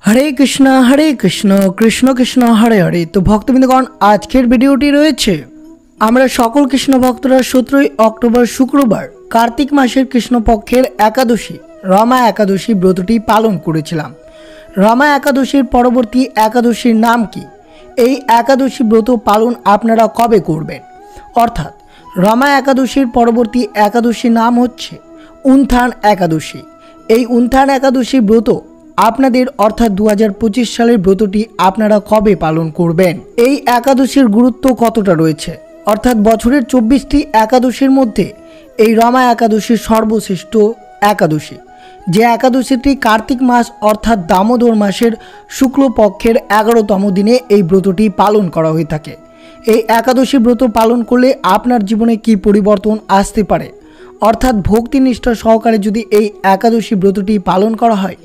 हरे कृष्ण कृष्ण कृष्ण हरे हरे। तो भक्तबिंदगण आजकेर भिडियोटी रयेछे आमरा सकल कृष्ण भक्तरा 17 अक्टोबर शुक्रवार कार्तिक मासेर कृष्णपक्षेर एकादशी रमा एकादशी व्रतटी पालन करेछिलाम। रमा एकादशीर परवर्ती एकादशीर नाम कि, এই एकादशी व्रत पालन आपनारा कबे करबेन? अर्थात रमा एकादशीर परवर्ती एकादशीर नाम हच्छे उन्थान एकादशी। এই উত্থান एकादशी व्रत आपनादेर अर्थात 2025 सालेर व्रतटी आपनारा कबे पालन करबेन? এই एकादशीर गुरुत्व कतटा रयेछे? अर्थात बछरेर 24टी एकादशीर मध्य এই रमा एकादशी सर्वश्रेष्ठ एकादशी, जे एकादशीटी कार्तिक मास अर्थात दामोदर मासेर शुक्लपक्षेर 11तम दिने এই व्रतटी पालन करा हये थाके। এই एकादशी व्रत पालन करले आपनार जीवने कि परिवर्तन आसते पारे, अर्थात भक्ति निष्ठा सहकारे यदि এই एकादशी व्रतटी पालन करा हय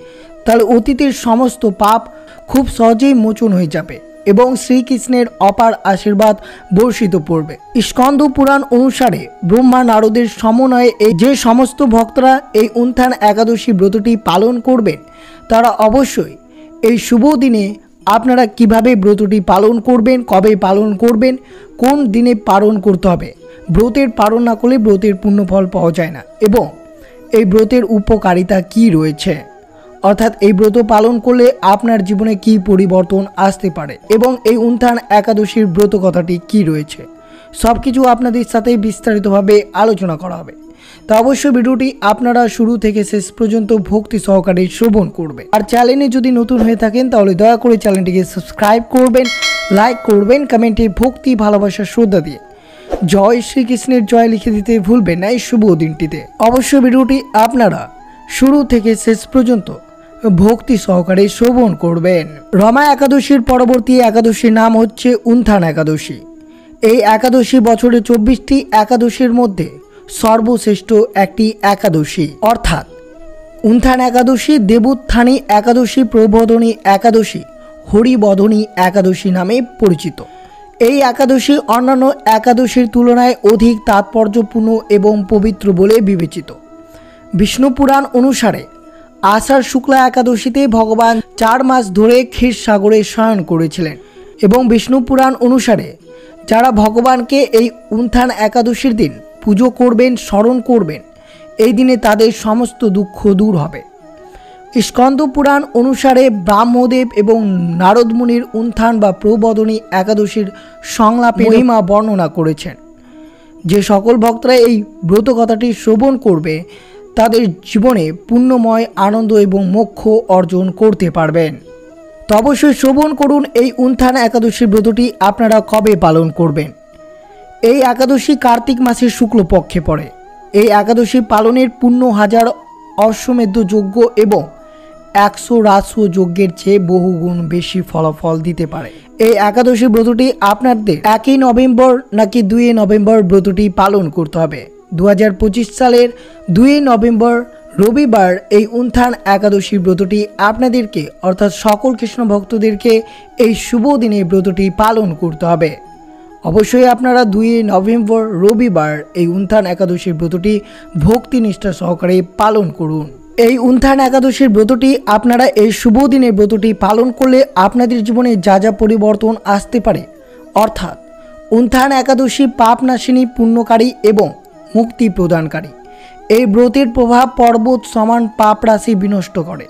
ताहले अतीतेर समस्त पाप खूब सहजेई मोचन हये जाबे एवं श्रीकृष्णेर अपार आशीर्वाद बर्षित पड़बे। स्कंद पुराण अनुसारे ब्रह्मा नारदेर समन्वये जे समस्त भक्तरा এই উত্থান एकादशी व्रतटी पालन करबेन तारा अवश्यई এই शुभ दिने आपनारा किभाबे व्रतटी पालन करबेन, कबे पालन करबेन, कोन दिने पालन करते हबे, व्रतेर पालन ना करले व्रतेर पुण्यफल पाওয়া যায় না এবং এই व्रतेर उपकारिता कि रयेছে, अर्थात এই व्रत पालन करले आपनार जीवने कि परिवर्तन आसते पारे एवं এই উত্থান एकादशीर व्रत कथाटी कि रयेছে सबकिछु आपनादेर साथे विस्तारितभावे आलोचना करा हबे। तो अवश्य भिडियोटी आपनारा शुरू थेके शेष पर्यन्त भक्ति सहकारे श्रवण करबेन। और चैनेले यदि नतुन हये थाकेन ताहले दया करे चैनेलटिके सबस्क्राइब करबेन, लाइक करबेन, कमेंटे भक्ति भालोबासा श्रद्धा दिए जय श्रीकृष्णेर जय लिखे दिते भूलबेन ना। এই शुभ दिनটিতে अवश्य भिडियोटी आपनारा शुरू थेके शेष पर्यन्त भक्ति सहकारे श्रवण करबेन। रमा एकादशीर परवर्ती एकादशीर नाम हच्छे उन्थान एकादशी। এই एकादशी बछरे 24टी एकादशीर मध्य सर्वश्रेष्ठ एकटी एकादशी, अर्थात उन्थान एकादशी, देवोत्थानी एकादशी, प्रबोधनी एकादशी, हरिबोधनी एकादशी नामे परिचित। এই एकादशी अन्यान्य एकादशीर तुलनाय अधिक तात्पर्यपूर्ण एवं पवित्र बोले विवेचित। विष्णु पुराण अनुसारे आषाढ़ शुक्ला एकादशीते भगवान 4 मास धरे क्षीर सागरे शयन करेছিলেন এবং विष्णु पुराण अनुसारे যারা ভগবানকে এই উত্থান একাদশীর দিন পুজো করবেন, স্মরণ করবেন, এই দিনে তাদের সমস্ত দুঃখ দূর হবে। স্কন্দ পুরাণ অনুসারে ব্রহ্মদেব এবং নারদ মুনির উত্থান বা প্রবোধনী একাদশীর সংলাপে মহিমা বর্ণনা করেছেন। যে সকল ভক্তরা এই ব্রত কথাটি শ্রবণ করবে তাদের জীবনে পুণ্যময় আনন্দ এবং মোক্ষ অর্জন করতে পারবেন। তো অবশ্যই শ্রবণ করুন এই উত্থান একাদশী ব্রতটি আপনারা কবে পালন করবেন। এই একাদশী কার্তিক মাসের শুক্লপক্ষে পড়ে। এই একাদশী পালনের পুণ্য 1000 অশ্বমেধ যজ্ঞ এবং 100 রাজস্ব যজ্ঞের চেয়ে বহুগুণ বেশি ফলাফল দিতে পারে। এই একাদশী ব্রতটি আপনাদের 1 নভেম্বর নাকি 2 নভেম্বর ব্রতটি পালন করতে হবে। 2025 সালের 2 নভেম্বর रविवार এই উত্থান एकादशी व्रतटी आपनादेरके अर्थात सकल कृष्ण भक्तदेरके এই शुभ दिने व्रतटी पालन करते हबे। अवश्यई आपनारा 2 नभेम्बर रविवार এই উত্থান एकादशी व्रतटी भक्ति निष्ठा सहकारे पालन करुन। এই উত্থান एकादशी व्रतटी आपनारा এই शुभ दिने व्रतटी पालन करले आपनादेर जीवने जा जा परिवर्तन आसते पारे, अर्थात উত্থান एकादशी पापनाशिनी, पुण्यकारी एवं मुक्ति प्रदानकारी। এই ব্রতের প্রভাব পর্বত সমান পাপ রাশি বিনষ্ট করে।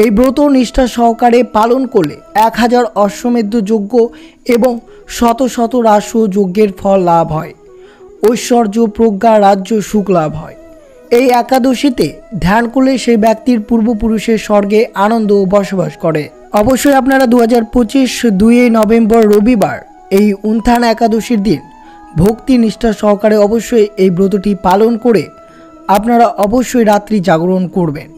এই ব্রত নিষ্ঠা সহকারে পালন করলে 1000 অশ্বমেধ যজ্ঞ এবং শত শত রাজস্ব যজ্ঞের ফল লাভ হয়, ঐশ্বর্য, প্রজ্ঞা, রাজ্য, সুখ লাভ হয়। এই একাদশীতে ধ্যান করলে সেই ব্যক্তির পূর্বপুরুষের স্বর্গে আনন্দ বসবাস করে। অবশ্যই আপনারা 2025 2 নভেম্বর রবিবার এই উত্থান একাদশীর দিন ভক্তি নিষ্ঠা সহকারে অবশ্যই এই ব্রতটি পালন করে আপনারা অবশ্যই রাত্রি জাগরণ করবেন।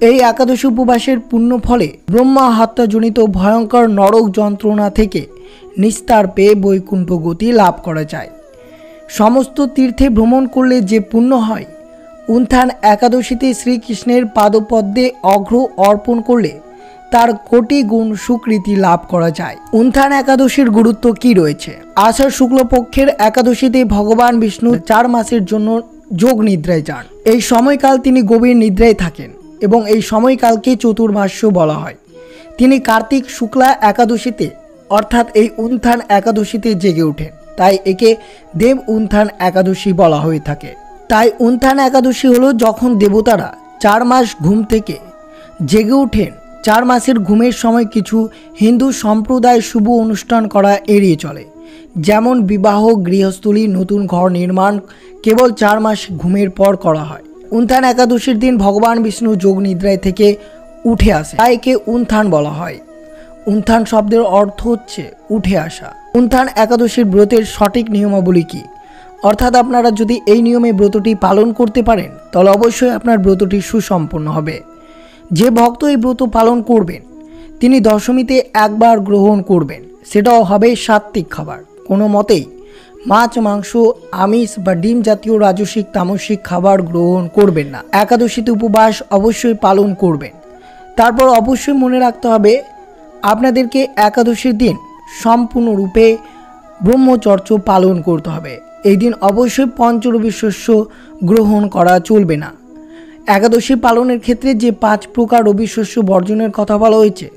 এই একাদশী উপবাসের পুণ্য ফলে ব্রহ্মা হত্যাজনিত ভয়ঙ্কর নরক যন্ত্রণা থেকে নিস্তার পেয়ে বৈকুণ্ঠ গতি লাভ করা যায়। সমস্ত তীর্থে ভ্রমণ করলে যে পুণ্য হয়, উত্থান একাদশীতে শ্রীকৃষ্ণের পাদপদ্মে অর্ঘ্য অর্পণ করলে তার কোটি গুণ সুকৃতি লাভ করা যায়। উত্থান একাদশীর গুরুত্ব কি রয়েছে? আষাঢ় শুক্লপক্ষের একাদশীতে ভগবান বিষ্ণু 4 মাসের জন্য যোগ নিদ্রায় যান। এই সময়কাল তিনি গভীর নিদ্রায় থাকেন এবং এই সময়কালকে চতুর্মাস্য বলা হয়। তিনি কার্তিক শুক্লা একাদশীতে অর্থাৎ এই উত্থান একাদশীতে জেগে ওঠেন, তাই একে দেব উত্থান একাদশী বলা হয়ে থাকে। তাই উত্থান একাদশী হলো যখন দেবতারা 4 মাস ঘুম থেকে জেগে ওঠেন। 4 মাসের ঘুমের সময় কিছু হিন্দু সম্প্রদায় শুভ অনুষ্ঠান করা এড়িয়ে চলে, যেমন বিবাহ, গৃহস্থলী, নতুন ঘর নির্মাণ কেবল 4 মাস ঘুমের পর করা হয়। উত্থান একাদশীর দিন ভগবান বিষ্ণু যোগ নিদ্রায় থেকে উঠে আসে, তাই একে উত্থান বলা হয়। উত্থান শব্দের অর্থ হচ্ছে উঠে আসা। উত্থান একাদশীর ব্রতের সঠিক নিয়মাবলী কী, অর্থাৎ আপনারা যদি এই নিয়মে ব্রতটি পালন করতে পারেন তাহলে অবশ্যই আপনার ব্রতটি সুসম্পন্ন হবে। যে ভক্ত এই ব্রত পালন করবেন তিনি দশমীতে একবার গ্রহণ করবেন, সেটাও হবে সাত্ত্বিক খাবার। কোনো মতেই মাছ, মাংস, আমিষ বা ডিম জাতীয় রাজসিক তামসিক খাবার গ্রহণ করবেন না। একাদশীতে উপবাস অবশ্যই পালন করবেন। তারপর অবশ্যই মনে রাখতে হবে আপনাদেরকে একাদশীর দিন সম্পূর্ণরূপে ব্রহ্মচর্য পালন করতে হবে। এই দিন অবশ্যই পঞ্চরবি শস্য গ্রহণ করা চলবে না। একাদশী পালনের ক্ষেত্রে যে 5 প্রকার রবি শস্য বর্জনের কথা বলা হয়েছে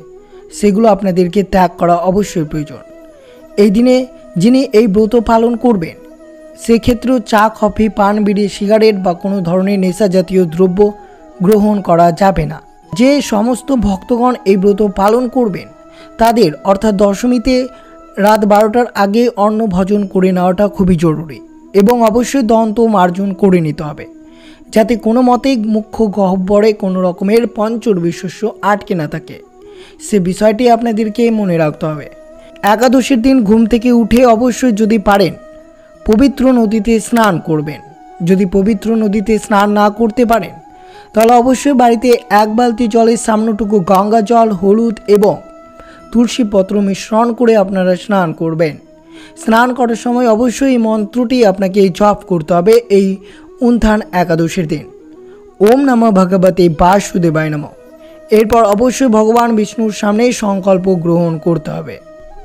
সেগুলো আপনাদেরকে ত্যাগ করা অবশ্যই প্রয়োজন। এই দিনে যিনি এই ব্রত পালন করবেন সেক্ষেত্রেও চা, কফি, পান, বিড়ি, সিগারেট বা কোনো ধরনের নেশা জাতীয় দ্রব্য গ্রহণ করা যাবে না। যে সমস্ত ভক্তগণ এই ব্রত পালন করবেন তাদের অর্থাৎ দশমীতে রাত 12টার আগে অন্ন ভোজন করে নেওয়াটা খুবই জরুরি এবং অবশ্যই দন্ত মার্জন করে নিতে হবে, যাতে কোনো মতেই মুখ্য গহ্বরে কোনো রকমের পঞ্চরবি শস্য আটকে না থাকে। সে বিষয়টি আপনাদেরকে মনে রাখতে হবে। একাদশীর দিন ঘুম থেকে উঠে অবশ্যই যদি পারেন পবিত্র নদীতে স্নান করবেন। যদি পবিত্র নদীতে স্নান না করতে পারেন তাহলে অবশ্যই বাড়িতে 1 বালতি জলের সামান্যটুকু গঙ্গা জল, হলুদ এবং তুলসী পত্র মিশ্রণ করে আপনারা স্নান করবেন। স্নান করার সময় অবশ্যই এই মন্ত্রটি আপনাকে জপ করতে হবে এই উত্থান একাদশীর দিন, ওম নমঃ ভগবতে বাসুদেবায় নমঃ। এরপর অবশ্যই ভগবান বিষ্ণুর সামনে সংকল্প গ্রহণ করতে হবে।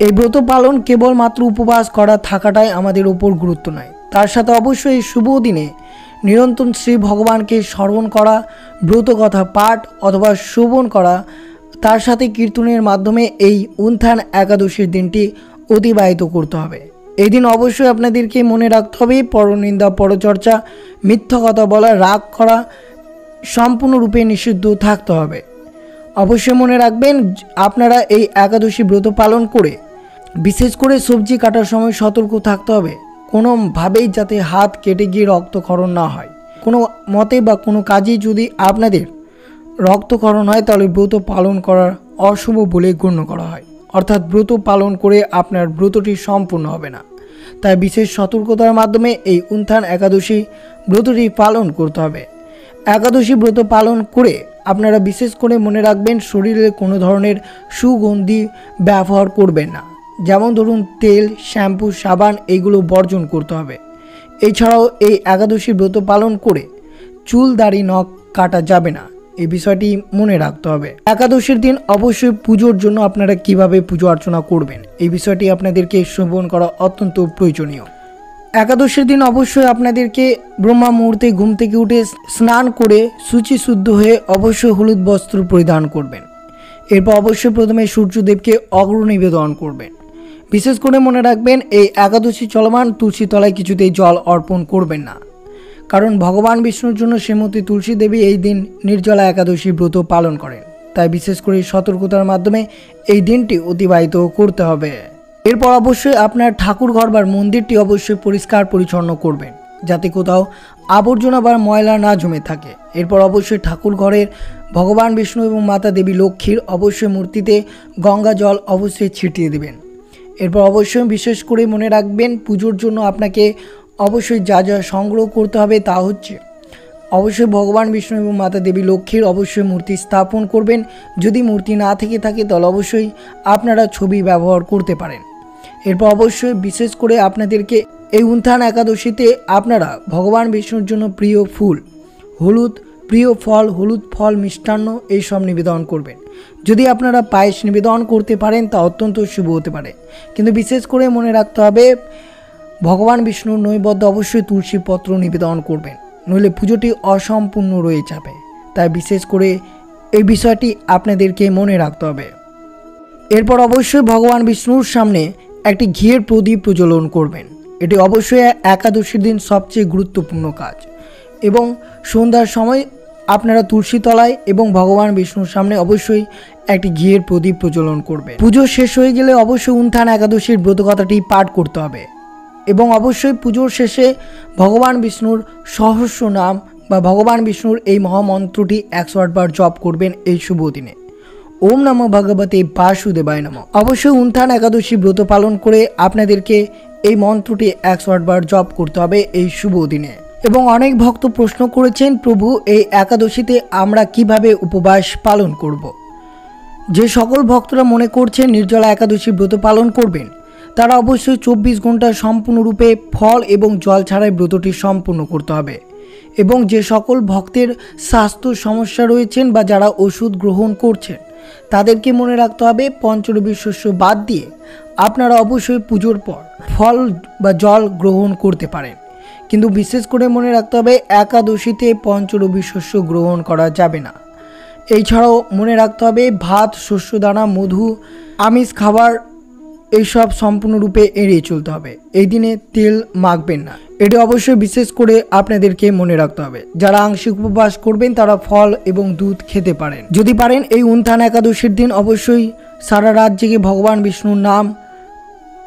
এই ব্রত পালন কেবলমাত্র উপবাস করা থাকাটাই আমাদের উপর গুরুত্ব নয়, তার সাথে অবশ্যই এই শুভ দিনে নিরন্তর শ্রী ভগবানকে স্মরণ করা, ব্রত কথা পাঠ অথবা শ্রবণ করা, তার সাথে কীর্তনের মাধ্যমে এই উত্থান একাদশীর দিনটি অতিবাহিত করতে হবে। এই দিন অবশ্যই আপনাদেরকে মনে রাখতে হবে পরনিন্দা, পরচর্চা, মিথ্যা কথা বলা, রাগ করা সম্পূর্ণরূপে নিষিদ্ধ থাকতে হবে। অবশ্যই মনে রাখবেন আপনারা এই একাদশী ব্রত পালন করে বিশেষ করে সবজি কাটার সময় সতর্ক থাকতে হবে, কোনোভাবেই যাতে হাত কেটে গিয়ে রক্তক্ষরণ না হয়। কোনো মতে বা কোনো কাজেই যদি আপনাদের রক্তক্ষরণ হয় তাহলে ব্রত পালন করার অশুভ বলে গণ্য করা হয়, অর্থাৎ ব্রত পালন করে আপনার ব্রতটি সম্পূর্ণ হবে না। তাই বিশেষ সতর্কতার মাধ্যমে এই উত্থান একাদশী ব্রতটি পালন করতে হবে। একাদশী ব্রত পালন করে আপনারা বিশেষ করে মনে রাখবেন শরীরে কোনো ধরনের সুগন্ধি ব্যবহার করবেন না, যেমন ধরুন তেল, শ্যাম্পু, সাবান এইগুলো বর্জন করতে হবে। এছাড়াও এই একাদশী ব্রত পালন করে চুল, দাড়ি, নখ কাটা যাবে না, এই বিষয়টি মনে রাখতে হবে। একাদশীর দিন অবশ্যই পুজোর জন্য আপনারা কিভাবে পুজো অর্চনা করবেন এই বিষয়টি আপনাদেরকে শ্রবণ করা অত্যন্ত প্রয়োজনীয়। একাদশীর দিন অবশ্যই আপনাদেরকে ব্রহ্মা মুহূর্তে ঘুম থেকে উঠে স্নান করে শুচি শুদ্ধ হয়ে অবশ্যই হলুদ বস্ত্র পরিধান করবেন। এরপর অবশ্যই প্রথমে সূর্যদেবকে অগ্র নিবেদন করবেন। বিশেষ করে মনে রাখবেন এই একাদশী চলমান তুলসী তলায় কিছুতেই জল অর্পণ করবেন না, কারণ ভগবান বিষ্ণুর জন্য শ্রীমতী তুলসী দেবী এই দিন নির্জলা একাদশী ব্রত পালন করেন। তাই বিশেষ করে সতর্কতার মাধ্যমে এই দিনটি অতিবাহিত করতে হবে। এরপর অবশ্যই আপনার ঠাকুর ঘর বা মন্দিরটি অবশ্যই পরিষ্কার পরিচ্ছন্ন করবেন, যাতে কোথাও আবর্জনা বা ময়লা না জমে থাকে। এরপর অবশ্যই ঠাকুর ঘরের ভগবান বিষ্ণু এবং মাতা দেবী লক্ষ্মীর অবশ্যই মূর্তিতে গঙ্গা জল অবশ্যই ছিটিয়ে দেবেন। এরপর অবশ্যই বিশেষ করে মনে রাখবেন পুজোর জন্য আপনাকে অবশ্যই যা যা সংগ্রহ করতে হবে তা হচ্ছে অবশ্যই ভগবান বিষ্ণু এবং মাতা দেবী লক্ষ্মীর অবশ্যই মূর্তি স্থাপন করবেন। যদি মূর্তি না থেকে থাকে তাহলে অবশ্যই আপনারা ছবি ব্যবহার করতে পারেন। এরপর অবশ্যই বিশেষ করে আপনাদেরকে এই উত্থান একাদশীতে আপনারা ভগবান বিষ্ণুর জন্য প্রিয় ফুল, হলুদ, প্রিয় ফল, হলুদ ফল, মিষ্টান্ন এইসব নিবেদন করবেন। যদি আপনারা পায়েস নিবেদন করতে পারেন তা অত্যন্ত শুভ হতে পারে, কিন্তু বিশেষ করে মনে রাখতে হবে ভগবান বিষ্ণুর নৈবেদ্য অবশ্যই তুলসী পত্র নিবেদন করবেন, নইলে পুজোটি অসম্পূর্ণ রয়ে যাবে। তাই বিশেষ করে এই বিষয়টি আপনাদেরকে মনে রাখতে হবে। এরপর অবশ্যই ভগবান বিষ্ণুর সামনে একটি ঘিয়ের প্রদীপ প্রজ্বলন করবেন। এটি অবশ্যই একাদশীর দিন সবচেয়ে গুরুত্বপূর্ণ কাজ। এবং সন্ধ্যার সময় আপনারা তুলসী তলায় এবং ভগবান বিষ্ণুর সামনে অবশ্যই একটি ঘিয়ের প্রদীপ প্রজ্বলন করবে। পুজো শেষ হয়ে গেলে অবশ্যই উত্থান একাদশীর ব্রতকথাটি পাঠ করতে হবে এবং অবশ্যই পুজোর শেষে ভগবান বিষ্ণুর সহস্র নাম বা ভগবান বিষ্ণুর এই মহামন্ত্রটি 108 বার জপ করবেন এই শুভ দিনে। ওম নমো ভগবতে বাসুদেবায় নমঃ। অবশ্যই উত্থান একাদশী ব্রত পালন করে আপনাদেরকে এই মন্ত্রটি 108 বার জপ করতে হবে এই শুভ দিনে। এবং অনেক ভক্ত প্রশ্ন করেছেন, প্রভু এই একাদশীতে আমরা কিভাবে উপবাস পালন করব। যে সকল ভক্তরা মনে করছেন নির্জলা একাদশী ব্রত পালন করবেন তারা অবশ্যই 24 ঘন্টা সম্পূর্ণরূপে ফল এবং জল ছাড়াই ব্রতটি সম্পূর্ণ করতে হবে। এবং যে সকল ভক্তের স্বাস্থ্য সমস্যা রয়েছেন বা যারা ওষুধ গ্রহণ করছেন তাদেরকে মনে রাখতে হবে পঞ্চরবি শস্য বাদ দিয়ে আপনারা অবশ্যই পুজোর পর ফল বা জল গ্রহণ করতে পারেন, কিন্তু বিশেষ করে মনে রাখতে হবে একাদশীতে পঞ্চরবি শস্য গ্রহণ করা যাবে না। এছাড়াও মনে রাখতে হবে ভাত, শস্যদানা, মধু, আমিষ খাবার এইসব সম্পূর্ণরূপে এড়িয়ে চলতে হবে। এই দিনে তেল মাখবেন না, এটি অবশ্যই বিশেষ করে আপনাদেরকে মনে রাখতে হবে। যারা আংশিক উপবাস করবেন তারা ফল এবং দুধ খেতে পারেন। যদি পারেন এই উত্থান একাদশীর দিন অবশ্যই সারা রাত জেগে ভগবান বিষ্ণুর নাম,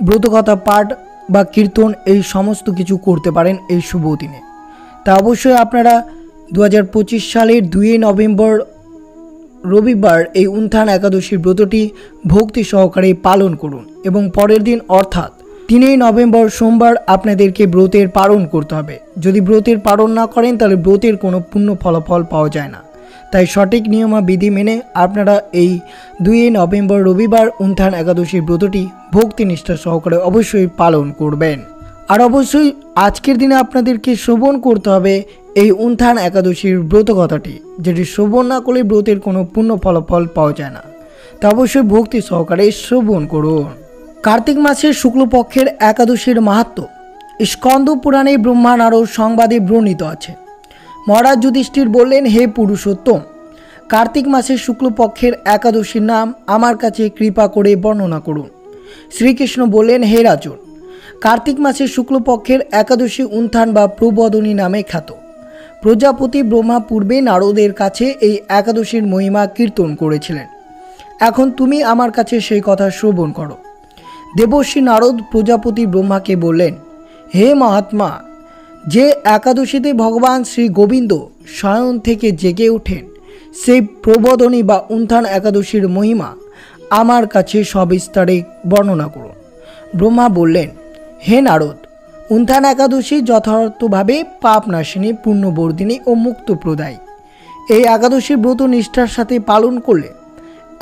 ব্রতকথা পাঠ বা কীর্তন এই সমস্ত কিছু করতে পারেন এই শুভ দিনে। তা অবশ্যই আপনারা 2025 সালের 2 নভেম্বর রবিবার এই উত্থান একাদশীর ব্রতটি ভক্তি সহকারে পালন করুন এবং পরের দিন অর্থাৎ 3 নভেম্বর সোমবার আপনাদেরকে ব্রতের পালন করতে হবে। যদি ব্রতের পালন না করেন তাহলে ব্রতের কোনো পূর্ণ ফলাফল পাওয়া যায় না। তাই সঠিক নিয়মাবিধি মেনে আপনারা এই 2 নভেম্বর রবিবার উত্থান একাদশীর ব্রতটি ভক্তি নিষ্ঠা সহকারে অবশ্যই পালন করবেন। আর অবশ্যই আজকের দিনে আপনাদেরকে শ্রবণ করতে হবে এই উত্থান একাদশীর ব্রতকথাটি, যেটি শ্রবণ না করলে ব্রতের কোনো পূর্ণ ফলাফল পাওয়া যায় না। তা অবশ্যই ভক্তি সহকারে শ্রবণ করুন। কার্তিক মাসের শুক্লপক্ষের একাদশীর মাহাত্ম্য স্কন্দ পুরাণে ব্রহ্মা নারদ সংবাদে বর্ণিত আছে। মহারাজ যুধিষ্ঠির বললেন, হে পুরুষোত্তম, কার্তিক মাসের শুক্লপক্ষের একাদশীর নাম আমার কাছে কৃপা করে বর্ণনা করুন। শ্রীকৃষ্ণ বললেন, হে রাজন, কার্তিক মাসের শুক্লপক্ষের একাদশী উত্থান বা প্রবোধনী নামে খ্যাত। প্রজাপতি ব্রহ্মা পূর্বে নারদের কাছে এই একাদশীর মহিমা কীর্তন করেছিলেন। এখন তুমি আমার কাছে সেই কথা শ্রবণ করো। দেবর্ষি নারদ প্রজাপতি ব্রহ্মাকে বললেন, হে মহাত্মা, যে একাদশীতে ভগবান শ্রী গোবিন্দ শয়ন থেকে জেগে ওঠেন সেই প্রবোধনী বা উত্থান একাদশীর মহিমা আমার কাছে সবিস্তারে বর্ণনা করুন। ব্রহ্মা বললেন, হে নারদ, উত্থান একাদশী যথার্থভাবে পাপনাশিনী, পুণ্যবর্ধিনী ও মুক্তপ্রদায়ী। এই একাদশীর ব্রত নিষ্ঠার সাথে পালন করলে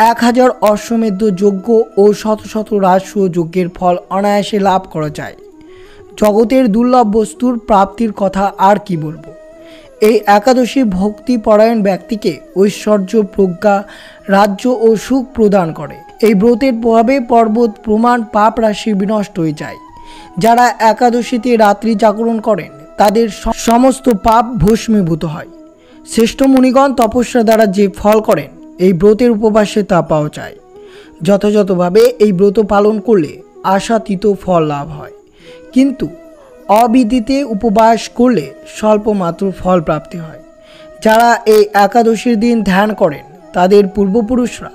1000 অশ্বমেধ যজ্ঞ ও শত শত রাজস্ব যজ্ঞের ফল অনায়াসে লাভ করা যায়। জগতের দুর্লভ বস্তুর প্রাপ্তির কথা আর কি বলবো। এই একাদশী ভক্তিপরায়ণ ব্যক্তিকে ঐশ্বর্য, প্রজ্ঞা, রাজ্য ও সুখ প্রদান করে। এই ব্রতের প্রভাবে পর্বত প্রমাণ পাপ রাশি বিনষ্ট হয়ে যায়। যারা একাদশীতে রাত্রি জাগরণ করেন তাদের সমস্ত পাপ ভস্মীভূত হয়। শ্রেষ্ঠ মুনিগণ তপস্যা দ্বারা যে ফল করেন এই ব্রতের উপবাসে তা পাওয়া যায়। যথাযথভাবে এই ব্রত পালন করলে আশাতীত ফল লাভ হয়, কিন্তু অবিদিতে উপবাস করলে স্বল্পমাত্র ফল প্রাপ্তি হয়। যারা এই একাদশীর দিন ধ্যান করেন তাদের পূর্বপুরুষরা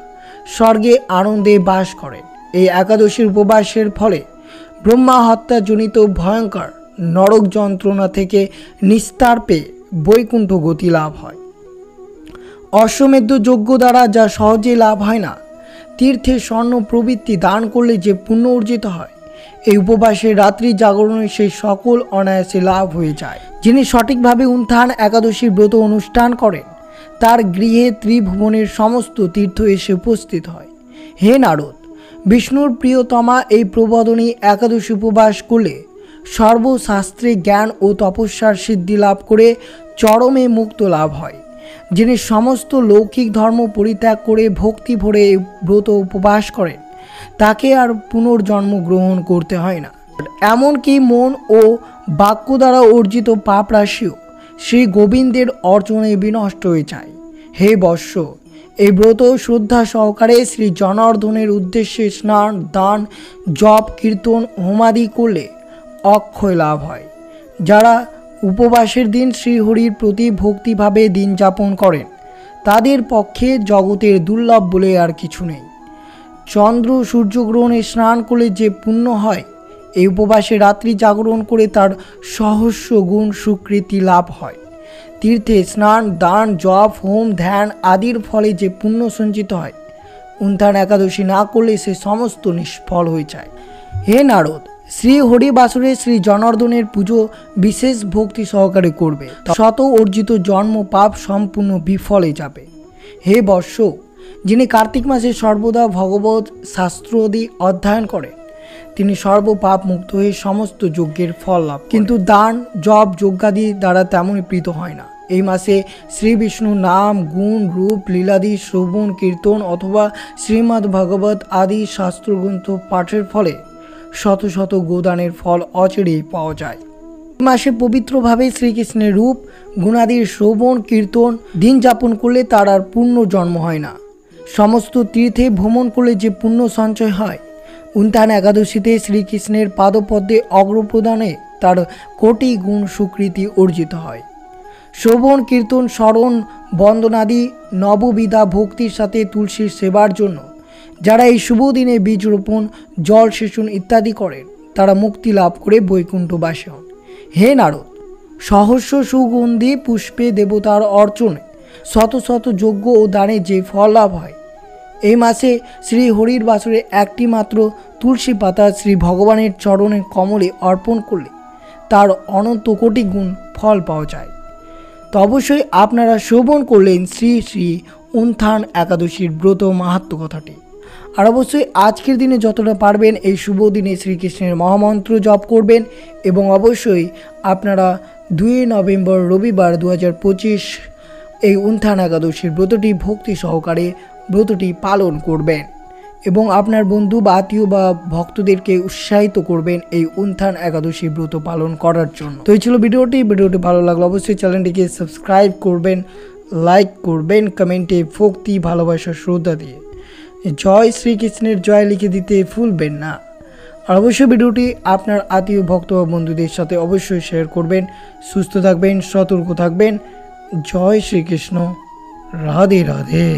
স্বর্গে আনন্দে বাস করেন। এই একাদশীর উপবাসের ফলে ব্রহ্মা হত্যাজনিত ভয়ঙ্কর নরক যন্ত্রণা থেকে নিস্তার পেয়ে বৈকুণ্ঠ গতি লাভ হয়। অশ্বমেধ যজ্ঞ দ্বারা যা সহজে লাভ হয় না, তীর্থে স্বর্ণ প্রবৃত্তি দান করলে যে পুণ্য অর্জিত হয়, এই উপবাসে রাত্রি জাগরণে সেই সকল অনায়াসে লাভ হয়ে যায়। যিনি সঠিকভাবে উত্থান একাদশীর ব্রত অনুষ্ঠান করেন তার গৃহে ত্রিভুবনের সমস্ত তীর্থ এসে উপস্থিত হয়। হে নারদ, বিষ্ণুর প্রিয়তমা এই প্রবোধনী একাদশী উপবাস করলে সর্বশাস্ত্রে জ্ঞান ও তপস্যার সিদ্ধি লাভ করে চরমে মুক্ত লাভ হয়। যিনি সমস্ত লৌকিক ধর্ম পরিত্যাগ করে ভক্তি ভরে এই ব্রত উপবাস করেন তাকে আর পুনর্জন্ম গ্রহণ করতে হয় না। এমনকি মন ও বাক্য দ্বারা অর্জিত পাপ রাশিও শ্রী গোবিন্দের অর্চনে বিনষ্ট হয়ে যায়। হে বৎস, এই ব্রত শ্রদ্ধা সহকারে শ্রী জনার্দনের উদ্দেশ্যে স্নান, দান, জপ, কীর্তন, হোমাদি করলে অক্ষয় লাভ হয়। যারা উপবাসের দিন শ্রীহরির প্রতি ভক্তিভাবে দিন যাপন করেন তাদের পক্ষে জগতের দুর্লভ বলে আর কিছু নেই। চন্দ্র সূর্যগ্রহণে স্নান করলে যে পুণ্য হয়, এই উপবাসে রাত্রি জাগরণ করে তার সহস্র গুণ সুকৃতি লাভ হয়। তীর্থে স্নান, দান, জপ, হোম, ধ্যান আদির ফলে যে পুণ্য সঞ্চিত হয়, উত্থান একাদশী না করলে সে সমস্ত নিষ্ফল হয়ে যায়। হে নারদ, শ্রী হরিবাসরে শ্রী জনার্দনের পুজো বিশেষ ভক্তি সহকারে করবে, শত অর্জিত জন্ম পাপ সম্পূর্ণ বিফলে যাবে। হে বর্ষ, যিনি কার্তিক মাসে সর্বদা ভগবত শাস্ত্রাদি অধ্যয়ন করেন তিনি সর্বপাপ মুক্ত হয়ে সমস্ত যজ্ঞের ফল লাভ। কিন্তু দান, জপ, যজ্ঞাদি দ্বারা তেমনই প্রীত হয় না। এই মাসে শ্রী বিষ্ণুর নাম, গুণ, রূপ, লীলাদি শ্রবণ, কীর্তন অথবা শ্রীমদ্ ভাগবত আদি শাস্ত্রগ্রন্থ পাঠের ফলে শত শত গোদানের ফল অচিরেই পাওয়া যায়। এই মাসে পবিত্রভাবে শ্রীকৃষ্ণের রূপ, গুণাদির শ্রবণ, কীর্তন দিন যাপন করলে তার আর পূর্ণ জন্ম হয় না। সমস্ত তীর্থে ভ্রমণ করলে যে পুণ্য সঞ্চয় হয়, উত্থান একাদশীতে শ্রীকৃষ্ণের পাদপদ্মে অগ্রপ্রদানে তার কোটি গুণ সুকৃতি অর্জিত হয়। শ্রবণ, কীর্তন, স্মরণ, বন্দনাদি নববিধা ভক্তির সাথে তুলসীর সেবার জন্য যারা এই শুভ দিনে বীজ রোপণ, জল সেচন ইত্যাদি করেন তারা মুক্তি লাভ করে বৈকুণ্ঠবাসী হন। হে নারদ, সহস্র সুগন্ধি পুষ্পে দেবতার অর্চনে শত শত যজ্ঞ ও দানে যে ফল লাভ হয়, এই মাসে শ্রী হরির বাসরে একটি মাত্র তুলসী পাতা শ্রী ভগবানের চরণের কমলে অর্পণ করলে তার অনন্ত কোটি গুণ ফল পাওয়া যায়। তো অবশ্যই আপনারা শ্রবণ করলেন শ্রী শ্রী উত্থান একাদশীর ব্রত মাহাত্ম্য কথাটি। আর অবশ্যই আজকের দিনে যতটা পারবেন এই শুভ দিনে শ্রীকৃষ্ণের মহামন্ত্র জপ করবেন এবং অবশ্যই আপনারা 2 নভেম্বর রবিবার 2025 এই উত্থান একাদশীর ব্রতটি ভক্তি সহকারে ব্রতটি পালন করবেন এবং আপনার বন্ধু বা আত্মীয় বা ভক্তদেরকে উৎসাহিত করবেন এই উত্থান একাদশী ব্রত পালন করার জন্য। তো এই ছিল ভিডিওটি ভালো লাগলো অবশ্যই চ্যানেলটিকে সাবস্ক্রাইব করবেন, লাইক করবেন, কমেন্টে ভক্তি, ভালোবাসা, শ্রদ্ধা দিয়ে জয় শ্রীকৃষ্ণের জয় লিখে দিতে ভুলবেন না। আর অবশ্যই ভিডিওটি আপনার আত্মীয় ভক্ত বা বন্ধুদের সাথে অবশ্যই শেয়ার করবেন। সুস্থ থাকবেন, সতর্ক থাকবেন। জয় শ্রীকৃষ্ণ, রাধে রাধে।